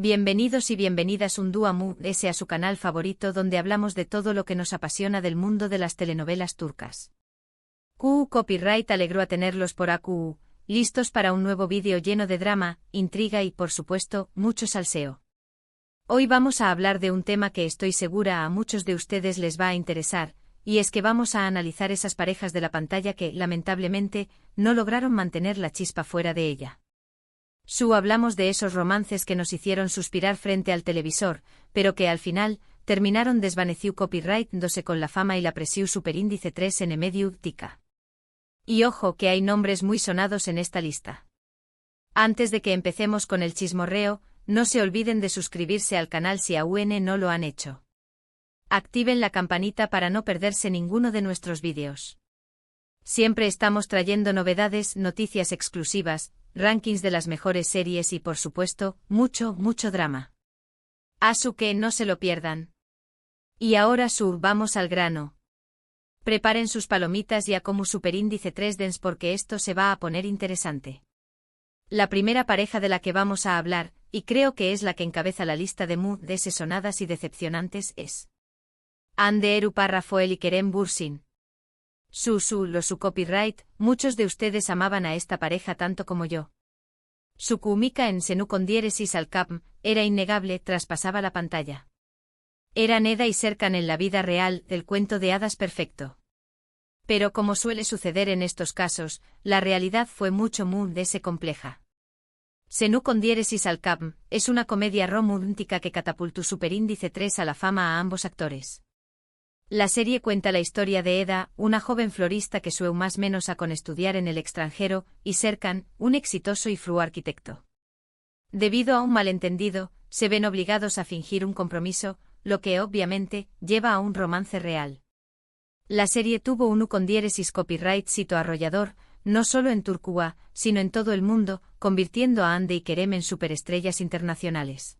Bienvenidos y bienvenidas un día ese a su canal favorito donde hablamos de todo lo que nos apasiona del mundo de las telenovelas turcas. Copyright alegró a tenerlos por AQ, listos para un nuevo vídeo lleno de drama, intriga y por supuesto, mucho salseo. Hoy vamos a hablar de un tema que estoy segura a muchos de ustedes les va a interesar, y es que vamos a analizar esas parejas de la pantalla que, lamentablemente, no lograron mantener la chispa fuera de ella. Hablamos de esos romances que nos hicieron suspirar frente al televisor, pero que al final, terminaron desvanecido copyright dándose con la fama y la presión superíndice 3 en medio tica. Y ojo que hay nombres muy sonados en esta lista. Antes de que empecemos con el chismorreo, no se olviden de suscribirse al canal si aún no lo han hecho. Activen la campanita para no perderse ninguno de nuestros vídeos. Siempre estamos trayendo novedades, noticias exclusivas, rankings de las mejores series y por supuesto, mucho drama. Así que no se lo pierdan. Y ahora vamos al grano. Preparen sus palomitas y a como superíndice 3 dens porque esto se va a poner interesante. La primera pareja de la que vamos a hablar, y creo que es la que encabeza la lista de sonadas y decepcionantes es Hande Erçel Foel y Kerem Bürsin. Su copyright, muchos de ustedes amaban a esta pareja tanto como yo. Su química en Senu con diéresis al Capm era innegable, traspasaba la pantalla. Eran Eda y Serkan en la vida real, del cuento de hadas perfecto. Pero como suele suceder en estos casos, la realidad fue mucho compleja. Senu con diéresis al Capm es una comedia romántica que catapultó superíndice 3 a la fama a ambos actores. La serie cuenta la historia de Eda, una joven florista que sueña más menos a con estudiar en el extranjero, y Serkan, un exitoso y fru arquitecto. Debido a un malentendido, se ven obligados a fingir un compromiso, lo que obviamente lleva a un romance real. La serie tuvo un con diéresis copyright sito arrollador, no solo en Turquía, sino en todo el mundo, convirtiendo a Hande y Kerem en superestrellas internacionales.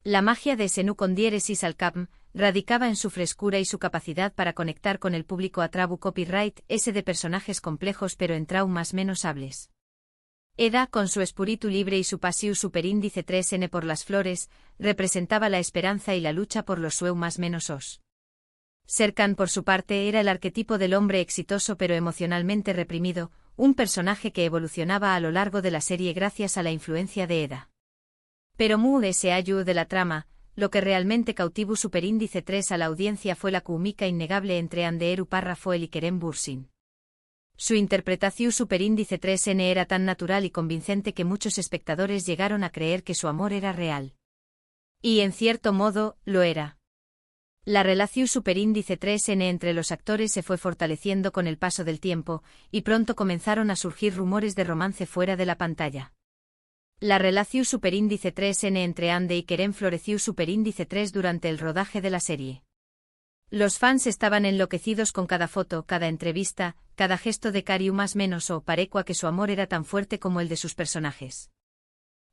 La magia de Senu con diéresis al Capm radicaba en su frescura y su capacidad para conectar con el público a trabu copyright ese de personajes complejos pero en traumas menos hables. Eda, con su espíritu libre y su pasión superíndice 3n por las flores, representaba la esperanza y la lucha por los más menos. Serkan, por su parte, era el arquetipo del hombre exitoso pero emocionalmente reprimido, un personaje que evolucionaba a lo largo de la serie gracias a la influencia de Eda. Pero ese ayu de la trama, lo que realmente cautivó superíndice 3 a la audiencia fue la química innegable entre Hande Erçel Foel y Kerem Bürsin. Su interpretación superíndice 3n era tan natural y convincente que muchos espectadores llegaron a creer que su amor era real. Y en cierto modo, lo era. La relación superíndice 3n entre los actores se fue fortaleciendo con el paso del tiempo, y pronto comenzaron a surgir rumores de romance fuera de la pantalla. La relación superíndice 3n entre Hande y Kerem floreció superíndice 3 durante el rodaje de la serie. Los fans estaban enloquecidos con cada foto, cada entrevista, cada gesto de Cariu más menos o parecua que su amor era tan fuerte como el de sus personajes.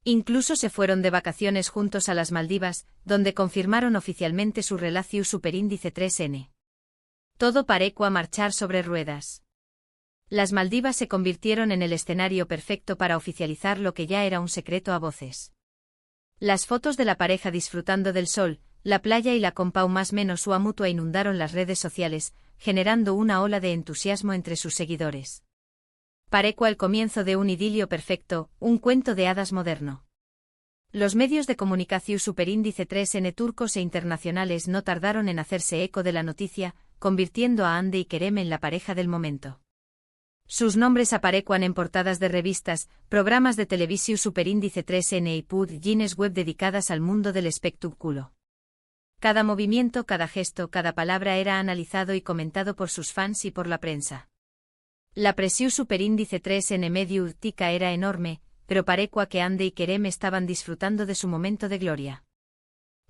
Incluso se fueron de vacaciones juntos a las Maldivas, donde confirmaron oficialmente su relación superíndice 3n. Todo parecua marchar sobre ruedas. Las Maldivas se convirtieron en el escenario perfecto para oficializar lo que ya era un secreto a voces. Las fotos de la pareja disfrutando del sol, la playa y la compau más menos sua mutua inundaron las redes sociales, generando una ola de entusiasmo entre sus seguidores. Parecua el comienzo de un idilio perfecto, un cuento de hadas moderno. Los medios de comunicación superíndice 3n turcos e internacionales no tardaron en hacerse eco de la noticia, convirtiendo a Hande y Kerem en la pareja del momento. Sus nombres aparecían en portadas de revistas, programas de televisión superíndice 3n y páginas web dedicadas al mundo del espectáculo. Cada movimiento, cada gesto, cada palabra era analizado y comentado por sus fans y por la prensa. La presión superíndice 3n medio tica era enorme, pero parecua que Hande y Kerem estaban disfrutando de su momento de gloria.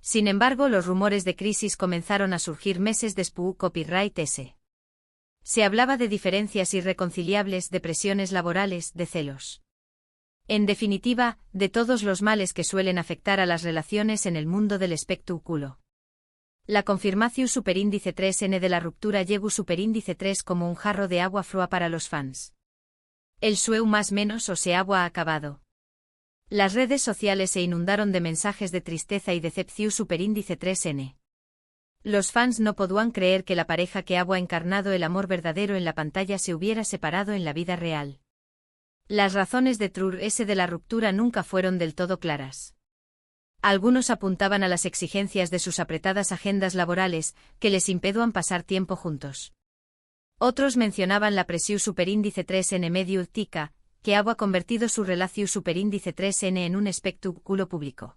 Sin embargo, los rumores de crisis comenzaron a surgir meses después copyright s. Se hablaba de diferencias irreconciliables, de presiones laborales, de celos. En definitiva, de todos los males que suelen afectar a las relaciones en el mundo del espectáculo. La confirmación superíndice 3n de la ruptura llegó superíndice 3 como un jarro de agua fría para los fans. El sueu más menos o se agua ha acabado. Las redes sociales se inundaron de mensajes de tristeza y decepción superíndice 3N. Los fans no podían creer que la pareja que había encarnado el amor verdadero en la pantalla se hubiera separado en la vida real. Las razones de la ruptura nunca fueron del todo claras. Algunos apuntaban a las exigencias de sus apretadas agendas laborales, que les impedían pasar tiempo juntos. Otros mencionaban la presión superíndice 3N medio tica, que había convertido su relación superíndice 3N en un espectáculo público.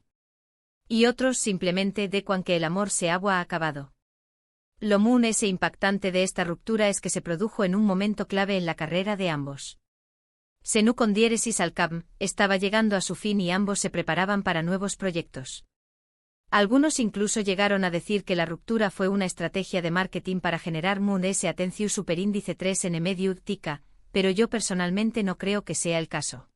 Y otros simplemente decuan que el amor se había acabado. Lo muy impactante de esta ruptura es que se produjo en un momento clave en la carrera de ambos. Senu con diéresis al CAM, estaba llegando a su fin y ambos se preparaban para nuevos proyectos. Algunos incluso llegaron a decir que la ruptura fue una estrategia de marketing para generar ese atención superíndice 3N medio tica, pero yo personalmente no creo que sea el caso.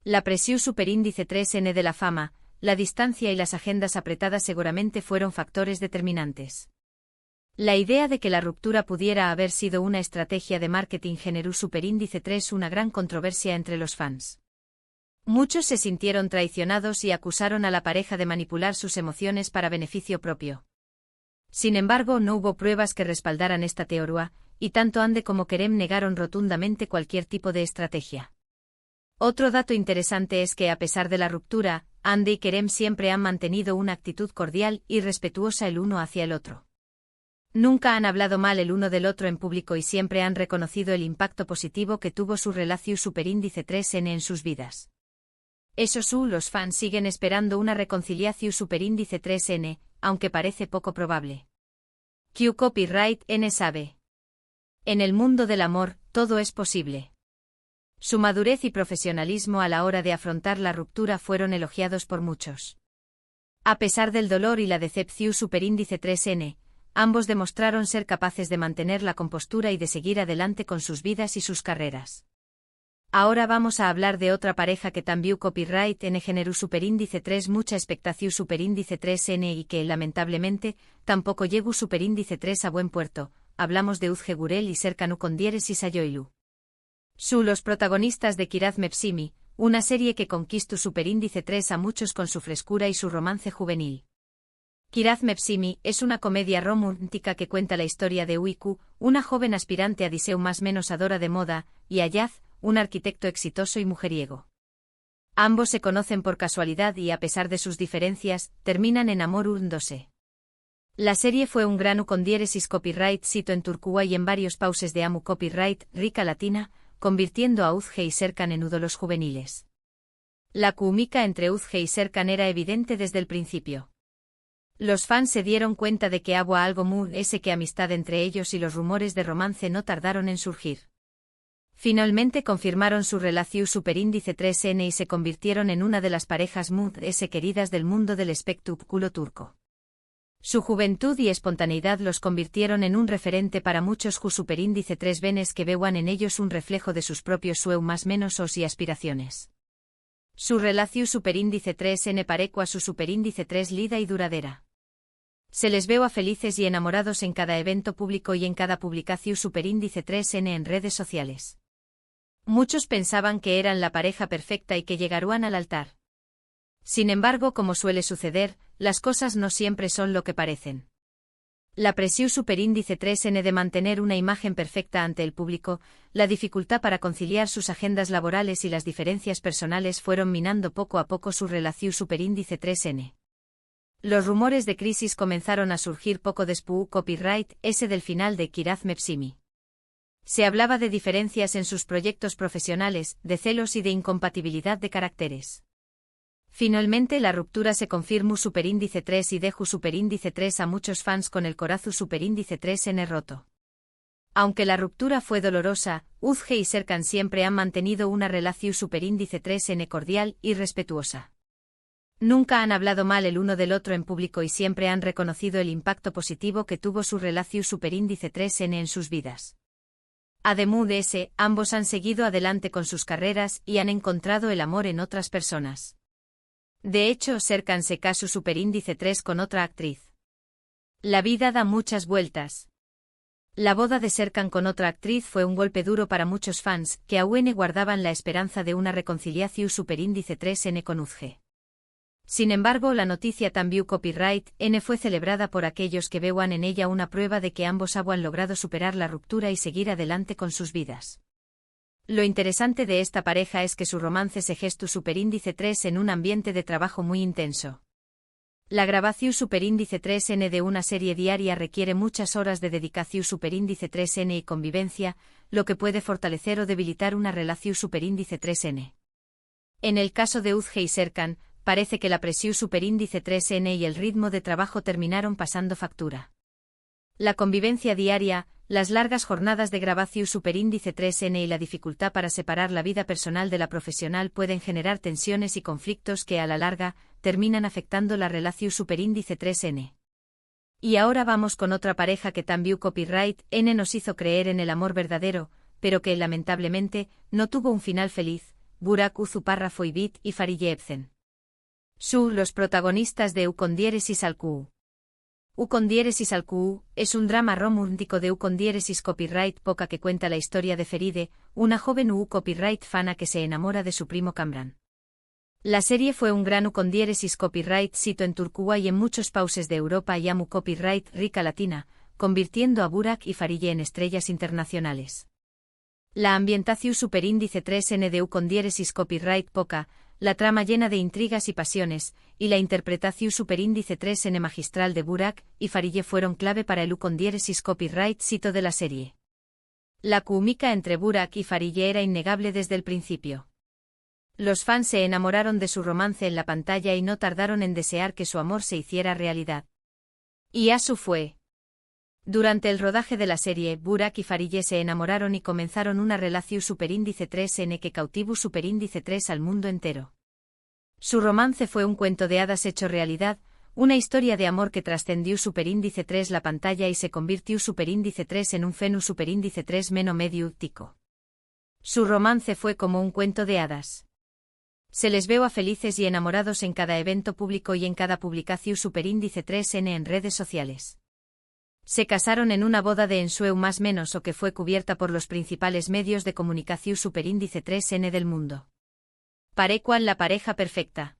La presión superíndice 3N de la fama, la distancia y las agendas apretadas seguramente fueron factores determinantes. La idea de que la ruptura pudiera haber sido una estrategia de marketing generó superíndice 3 una gran controversia entre los fans. Muchos se sintieron traicionados y acusaron a la pareja de manipular sus emociones para beneficio propio. Sin embargo, no hubo pruebas que respaldaran esta teoría, y tanto Ande como Kerem negaron rotundamente cualquier tipo de estrategia. Otro dato interesante es que a pesar de la ruptura, Ande y Kerem siempre han mantenido una actitud cordial y respetuosa el uno hacia el otro. Nunca han hablado mal el uno del otro en público y siempre han reconocido el impacto positivo que tuvo su relación superíndice 3N en sus vidas. Los fans siguen esperando una reconciliación superíndice 3N, aunque parece poco probable. Q Copyright N sabe. En el mundo del amor, todo es posible. Su madurez y profesionalismo a la hora de afrontar la ruptura fueron elogiados por muchos. A pesar del dolor y la decepción superíndice 3N, ambos demostraron ser capaces de mantener la compostura y de seguir adelante con sus vidas y sus carreras. Ahora vamos a hablar de otra pareja que también Copyright N generó superíndice 3 mucha expectación superíndice 3N y que, lamentablemente, tampoco llegó superíndice 3 a buen puerto. Hablamos de Uzge Gurel y Serkan Ukondieres y Sayoilu. Los protagonistas de Kiraz Mepsimi, una serie que conquistó superíndice 3 a muchos con su frescura y su romance juvenil. Kiraz Mepsimi es una comedia romántica que cuenta la historia de Uiku, una joven aspirante a Diseu más menos adora de moda, y Ayaz, un arquitecto exitoso y mujeriego. Ambos se conocen por casualidad y a pesar de sus diferencias, terminan enamorándose. La serie fue un gran Ukondieresis Copyright sito en Turcúa y en varios pauses de Amu Copyright rica latina, convirtiendo a Uzge y Serkan en ídolos juveniles. La química entre Uzge y Serkan era evidente desde el principio. Los fans se dieron cuenta de que había algo muy que amistad entre ellos y los rumores de romance no tardaron en surgir. Finalmente confirmaron su relación superíndice 3N y se convirtieron en una de las parejas muy queridas del mundo del espectáculo turco. Su juventud y espontaneidad los convirtieron en un referente para muchos superíndice 3 venes que vean en ellos un reflejo de sus propios más menos y aspiraciones. Su relación superíndice 3N parecua su superíndice 3 lida y duradera. Se les veo a felices y enamorados en cada evento público y en cada publicación superíndice 3N en redes sociales. Muchos pensaban que eran la pareja perfecta y que llegarían al altar. Sin embargo, como suele suceder, las cosas no siempre son lo que parecen. La presión superíndice 3N de mantener una imagen perfecta ante el público, la dificultad para conciliar sus agendas laborales y las diferencias personales fueron minando poco a poco su relación superíndice 3N. Los rumores de crisis comenzaron a surgir poco después Copyright S del final de Kiraz Mepsimi. Se hablaba de diferencias en sus proyectos profesionales, de celos y de incompatibilidad de caracteres. Finalmente la ruptura se confirmó superíndice 3 y dejó superíndice 3 a muchos fans con el corazón superíndice 3N roto. Aunque la ruptura fue dolorosa, Uzge y Serkan siempre han mantenido una relación superíndice 3N cordial y respetuosa. Nunca han hablado mal el uno del otro en público y siempre han reconocido el impacto positivo que tuvo su relación superíndice 3N en sus vidas. Además de ese, ambos han seguido adelante con sus carreras y han encontrado el amor en otras personas. De hecho, Serkan se casó superíndice 3 con otra actriz. La vida da muchas vueltas. La boda de Serkan con otra actriz fue un golpe duro para muchos fans, que aún guardaban la esperanza de una reconciliación superíndice 3N con Uzge. Sin embargo, la noticia también copyright N fue celebrada por aquellos que vean en ella una prueba de que ambos han logrado superar la ruptura y seguir adelante con sus vidas. Lo interesante de esta pareja es que su romance se gestó superíndice 3 en un ambiente de trabajo muy intenso. La grabación superíndice 3N de una serie diaria requiere muchas horas de dedicación superíndice 3N y convivencia, lo que puede fortalecer o debilitar una relación superíndice 3N. En el caso de Uzge y Serkan, parece que la presión superíndice 3N y el ritmo de trabajo terminaron pasando factura. La convivencia diaria, las largas jornadas de grabación superíndice 3N y la dificultad para separar la vida personal de la profesional pueden generar tensiones y conflictos que a la larga terminan afectando la relación superíndice 3N. Y ahora vamos con otra pareja que también copyright N nos hizo creer en el amor verdadero, pero que lamentablemente no tuvo un final feliz. Burak Uzuparrafoibit y Fariye Ebsen. Los protagonistas de Ukondiéresis Alkuu. Ukondiéresis Alkuu es un drama romántico de Ukondiéresis copyright Poca que cuenta la historia de Feride, una joven copyright fana que se enamora de su primo Kamran. La serie fue un gran Ukondiéresis copyright sito en Turquía y en muchos países de Europa y amu copyright rica latina, convirtiendo a Burak y Fariye en estrellas internacionales. La ambientación superíndice 3N de Ukondiéresis copyright Poca, la trama llena de intrigas y pasiones, y la interpretación superíndice 3N magistral de Burak y Fariye fueron clave para el Ukondiéresis copyright sito de la serie. La química entre Burak y Fariye era innegable desde el principio. Los fans se enamoraron de su romance en la pantalla y no tardaron en desear que su amor se hiciera realidad. Y así fue. Durante el rodaje de la serie, Burak y Fariye se enamoraron y comenzaron una relación superíndice 3N que cautivó superíndice 3 al mundo entero. Su romance fue un cuento de hadas hecho realidad, una historia de amor que trascendió superíndice 3 la pantalla y se convirtió superíndice 3 en un fenómeno superíndice 3 meno medio tico. Su romance fue como un cuento de hadas. Se les veo a felices y enamorados en cada evento público y en cada publicación superíndice 3N en redes sociales. Se casaron en una boda de ensueu más menos o que fue cubierta por los principales medios de comunicación superíndice 3N del mundo. Parecuan la pareja perfecta.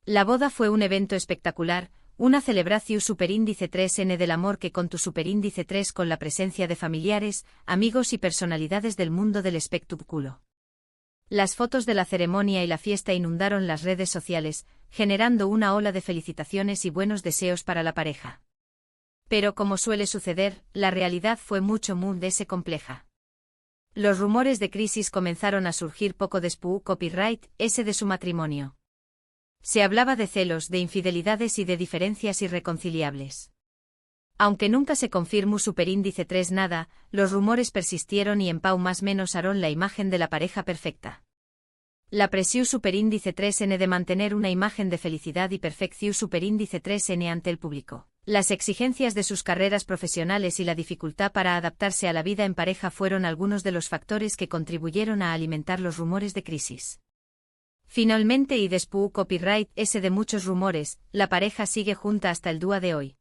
La boda fue un evento espectacular, una celebración superíndice 3N del amor que con tu superíndice 3 con la presencia de familiares, amigos y personalidades del mundo del espectáculo. Las fotos de la ceremonia y la fiesta inundaron las redes sociales, generando una ola de felicitaciones y buenos deseos para la pareja. Pero como suele suceder, la realidad fue mucho más compleja. Los rumores de crisis comenzaron a surgir poco después copyright ese de su matrimonio. Se hablaba de celos, de infidelidades y de diferencias irreconciliables. Aunque nunca se confirmó superíndice 3 nada, los rumores persistieron y en Pau más menos aron la imagen de la pareja perfecta. La presión superíndice 3N de mantener una imagen de felicidad y perfección superíndice 3N ante el público. Las exigencias de sus carreras profesionales y la dificultad para adaptarse a la vida en pareja fueron algunos de los factores que contribuyeron a alimentar los rumores de crisis. Finalmente y después copyright ese de muchos rumores, la pareja sigue junta hasta el día de hoy.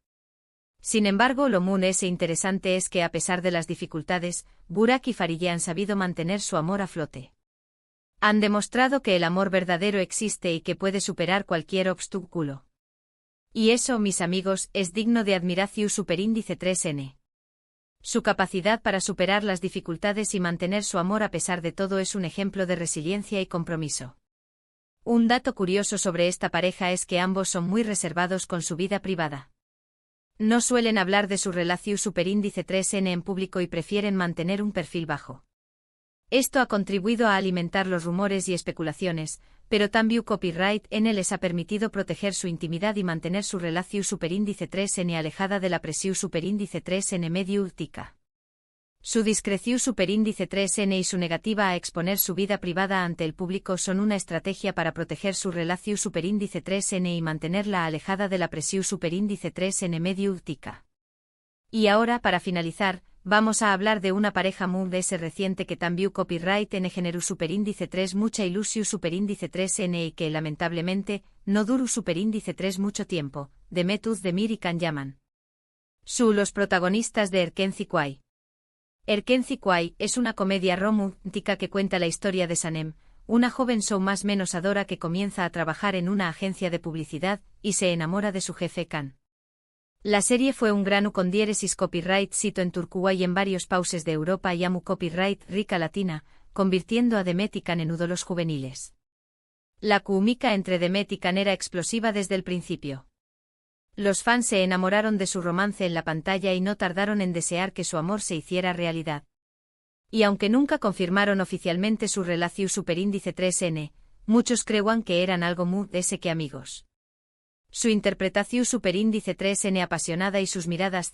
Sin embargo, lo muy interesante es que a pesar de las dificultades, Burak y Fariye han sabido mantener su amor a flote. Han demostrado que el amor verdadero existe y que puede superar cualquier obstáculo. Y eso, mis amigos, es digno de admiración superíndice 3N. Su capacidad para superar las dificultades y mantener su amor a pesar de todo es un ejemplo de resiliencia y compromiso. Un dato curioso sobre esta pareja es que ambos son muy reservados con su vida privada. No suelen hablar de su relación superíndice 3N en público y prefieren mantener un perfil bajo. Esto ha contribuido a alimentar los rumores y especulaciones, pero también copyright N les ha permitido proteger su intimidad y mantener su relación superíndice 3N alejada de la presión superíndice 3N medio últica. Su discreción superíndice 3N y su negativa a exponer su vida privada ante el público son una estrategia para proteger su relación superíndice 3N y mantenerla alejada de la presión superíndice 3N medio últica. Y ahora, para finalizar, vamos a hablar de una pareja muy reciente que también copyright N generó superíndice 3 mucha ilusión superíndice 3N y que lamentablemente no duró superíndice 3 mucho tiempo, de Metuz Demir y Can Yaman. Los protagonistas de Erken Zikwai. Erkenci Kuay es una comedia romántica que cuenta la historia de Sanem, una joven más menos adora que comienza a trabajar en una agencia de publicidad y se enamora de su jefe Kan. La serie fue un gran con diéresis copyright cito en Turquía y en varios países de Europa y amu copyright rica latina, convirtiendo a Demet y Kan en ídolos juveniles. La química entre Demet y Kan era explosiva desde el principio. Los fans se enamoraron de su romance en la pantalla y no tardaron en desear que su amor se hiciera realidad. Y aunque nunca confirmaron oficialmente su relación superíndice 3N, muchos creían que eran algo muy que amigos. Su interpretación superíndice 3N apasionada y sus miradas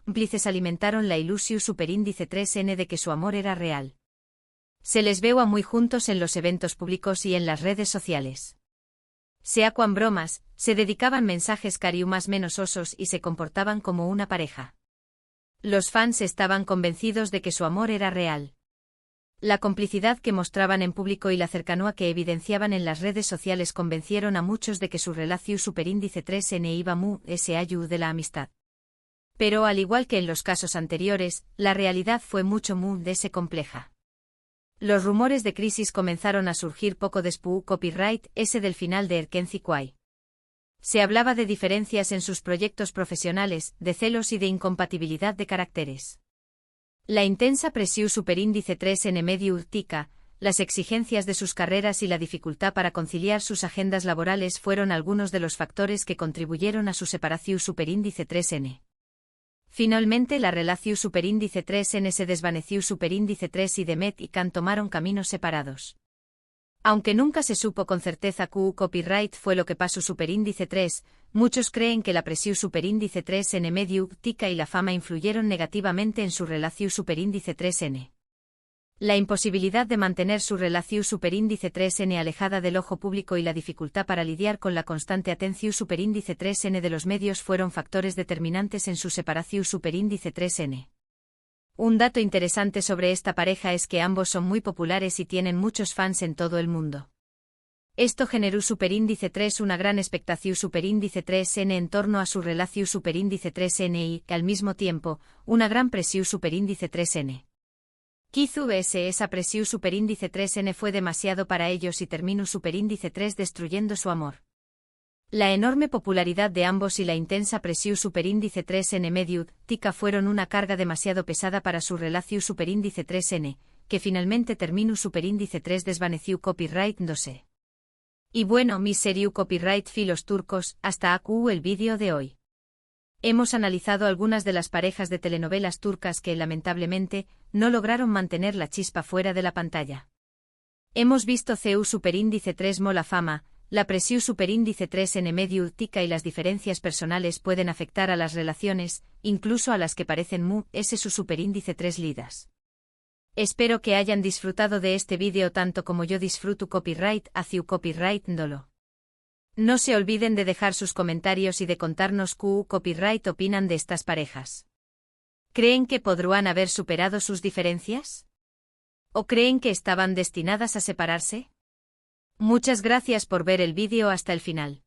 cómplices alimentaron la ilusión superíndice 3N de que su amor era real. Se les veo a muy juntos en los eventos públicos y en las redes sociales. Sea cuan bromas, se dedicaban mensajes más menos osos y se comportaban como una pareja. Los fans estaban convencidos de que su amor era real. La complicidad que mostraban en público y la cercanía que evidenciaban en las redes sociales convencieron a muchos de que su relación superíndice 3N iba muy allá de la amistad. Pero al igual que en los casos anteriores, la realidad fue mucho muy compleja. Los rumores de crisis comenzaron a surgir poco después copyright del final de Erkenci Kuay. Se hablaba de diferencias en sus proyectos profesionales, de celos y de incompatibilidad de caracteres. La intensa presión superíndice 3N medio urtica, las exigencias de sus carreras y la dificultad para conciliar sus agendas laborales fueron algunos de los factores que contribuyeron a su separación superíndice 3N. Finalmente la relación superíndice 3N se desvaneció superíndice 3 y Demet y Kan tomaron caminos separados. Aunque nunca se supo con certeza copyright fue lo que pasó superíndice 3, muchos creen que la presión superíndice 3N medio urtica y la fama influyeron negativamente en su relación superíndice 3N. La imposibilidad de mantener su relación superíndice 3N alejada del ojo público y la dificultad para lidiar con la constante atención superíndice 3N de los medios fueron factores determinantes en su separación superíndice 3N. Un dato interesante sobre esta pareja es que ambos son muy populares y tienen muchos fans en todo el mundo. Esto generó superíndice 3 una gran expectación superíndice 3N en torno a su relación superíndice 3N y, al mismo tiempo, una gran presión superíndice 3N. Quizás esa presión superíndice 3N fue demasiado para ellos y terminó superíndice 3 destruyendo su amor. La enorme popularidad de ambos y la intensa presión superíndice 3N medio urtica fueron una carga demasiado pesada para su relación superíndice 3N, que finalmente terminó superíndice 3 desvaneció copyright 2. Y bueno, mi serio copyright filos turcos, hasta aquí el vídeo de hoy. Hemos analizado algunas de las parejas de telenovelas turcas que, lamentablemente, no lograron mantener la chispa fuera de la pantalla. Hemos visto CU superíndice 3 mola fama, la presión superíndice 3N medio urtica y las diferencias personales pueden afectar a las relaciones, incluso a las que parecen su superíndice 3 lidas. Espero que hayan disfrutado de este vídeo tanto como yo disfruto copyright hacia copyright dolo. No se olviden de dejar sus comentarios y de contarnos qué copyright opinan de estas parejas. ¿Creen que podrán haber superado sus diferencias? ¿O creen que estaban destinadas a separarse? Muchas gracias por ver el vídeo hasta el final.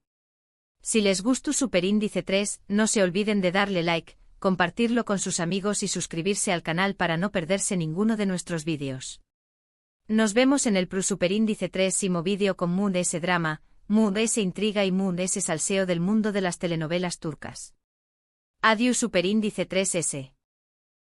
Si les gustó superíndice 3, no se olviden de darle like, compartirlo con sus amigos y suscribirse al canal para no perderse ninguno de nuestros vídeos. Nos vemos en el superíndice 3º vídeo con Mood S drama, Mood S intriga y Mood S salseo del mundo de las telenovelas turcas. Adiós superíndice 3S.